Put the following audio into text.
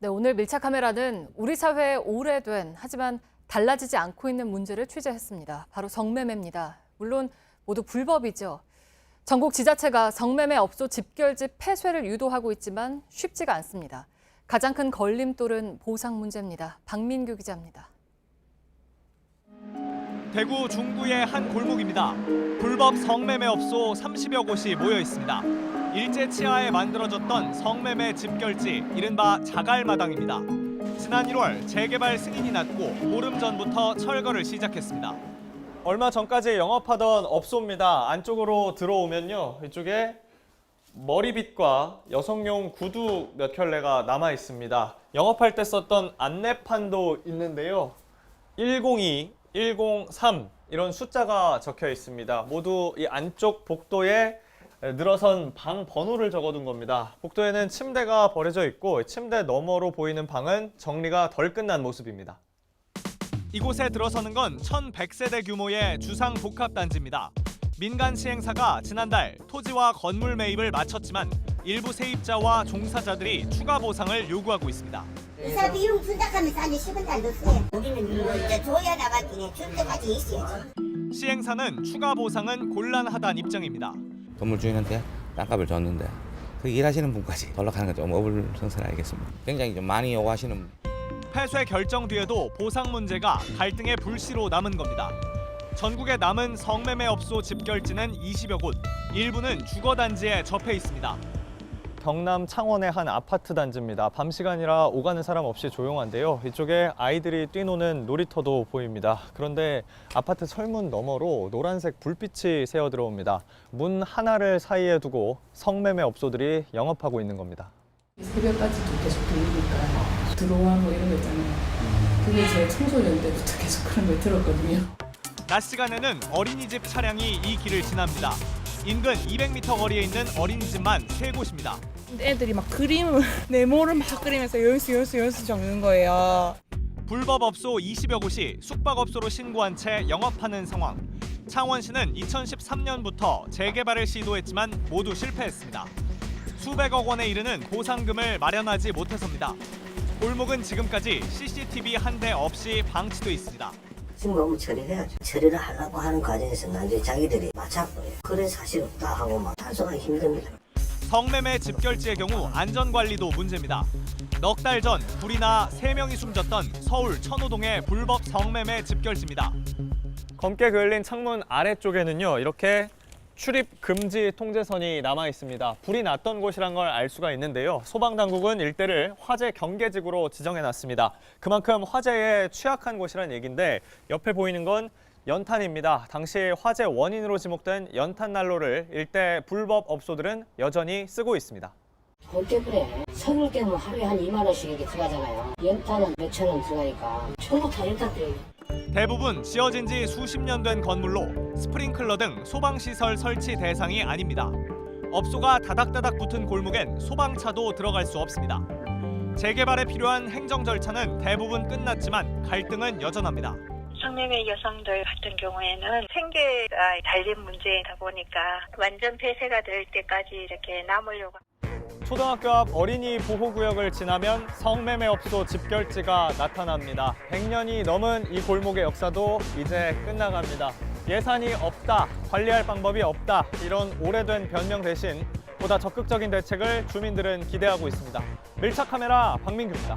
네, 오늘 밀착 카메라는 우리 사회에 오래된 하지만 달라지지 않고 있는 문제를 취재했습니다. 바로 성매매입니다. 물론 모두 불법이죠. 전국 지자체가 성매매 업소 집결지 폐쇄를 유도하고 있지만 쉽지가 않습니다. 가장 큰 걸림돌은 보상 문제입니다. 박민규 기자입니다. 대구 중구의 한 골목입니다. 불법 성매매 업소 30여 곳이 모여 있습니다. 일제 치하에 만들어졌던 성매매 집결지, 이른바 자갈마당입니다. 지난 1월 재개발 승인이 났고 보름 전부터 철거를 시작했습니다. 얼마 전까지 영업하던 업소입니다. 안쪽으로 들어오면요, 이쪽에 머리빗과 여성용 구두 몇 켤레가 남아 있습니다. 영업할 때 썼던 안내판도 있는데요. 102, 103 이런 숫자가 적혀 있습니다. 모두 이 안쪽 복도에 늘어선 방 번호를 적어둔 겁니다. 복도에는 침대가 버려져 있고 침대 너머로 보이는 방은 정리가 덜 끝난 모습입니다. 이곳에 들어서는 건 1,100세대 규모의 주상 복합단지입니다. 민간 시행사가 지난달 토지와 건물 매입을 마쳤지만 일부 세입자와 종사자들이 추가 보상을 요구하고 있습니다. 이사 비용 분담하면서 한 10원 안 줬어요. 우리는 이거 이제 줘야 나가지, 줄 때까지 있어야지. 시행사는 추가 보상은 곤란하다는 입장입니다. 건물 주인한테 땅값을 줬는데 그 일하시는 분까지 연락하는 건 좀 어불성설하겠습니다. 굉장히 좀 많이 요구하시는. 폐쇄 결정 뒤에도 보상 문제가 갈등의 불씨로 남은 겁니다. 전국에 남은 성매매 업소 집결지는 20여 곳, 일부는 주거단지에 접해 있습니다. 경남 창원의 한 아파트 단지입니다. 밤 시간이라 오가는 사람 없이 조용한데요. 이쪽에 아이들이 뛰노는 놀이터도 보입니다. 그런데 아파트 철문 너머로 노란색 불빛이 새어 들어옵니다. 문 하나를 사이에 두고 성매매 업소들이 영업하고 있는 겁니다. 새벽까지도 계속 들리니까 들어와 뭐 이런 거 있잖아요. 그게 제 청소년 때부터 계속 그런 걸 들었거든요. 낮 시간에는 어린이집 차량이 이 길을 지납니다. 인근 200m 거리에 있는 어린이집만 3곳입니다. 애들이 막 그림을 네모를 막 그리면서 여기서 적는 거예요. 불법 업소 20여 곳이 숙박업소로 신고한 채 영업하는 상황. 창원시는 2013년부터 재개발을 시도했지만 모두 실패했습니다. 수백억 원에 이르는 보상금을 마련하지 못해서입니다. 골목은 지금까지 CCTV 한 대 없이 방치돼 있습니다. 지금 너무 처리해야죠. 처리를 하려고 하는 과정에서 나중에 자기들이 맞춰버려요. 그래 사실 없다 하고 막 단속하기 힘듭니다. 성매매 집결지의 경우 안전관리도 문제입니다. 넉 달 전 불이 나 3명이 숨졌던 서울 천호동의 불법 성매매 집결지입니다. 검게 그을린 창문 아래쪽에는요, 이렇게 출입 금지 통제선이 남아 있습니다. 불이 났던 곳이란 걸 알 수가 있는데요. 소방당국은 일대를 화재 경계지구로 지정해놨습니다. 그만큼 화재에 취약한 곳이란 얘기인데 옆에 보이는 건 연탄입니다. 당시 화재 원인으로 지목된 연탄 난로를 일대 불법 업소들은 여전히 쓰고 있습니다. 골대불에 선을 깨면 하루에 한 2만 원씩 이렇게 들어가잖아요. 연탄은 몇천 원 들어가니까 전부 다 연탄 때문에. 대부분 지어진 지 수십 년 된 건물로 스프링클러 등 소방시설 설치 대상이 아닙니다. 업소가 다닥다닥 붙은 골목엔 소방차도 들어갈 수 없습니다. 재개발에 필요한 행정 절차는 대부분 끝났지만 갈등은 여전합니다. 성매매 여성들 같은 경우에는 생계가 달린 문제이다 보니까 완전 폐쇄가 될 때까지 이렇게 남으려고. 초등학교 앞 어린이 보호구역을 지나면 성매매 업소 집결지가 나타납니다. 100년이 넘은 이 골목의 역사도 이제 끝나갑니다. 예산이 없다, 관리할 방법이 없다, 이런 오래된 변명 대신 보다 적극적인 대책을 주민들은 기대하고 있습니다. 밀착 카메라 박민규입니다.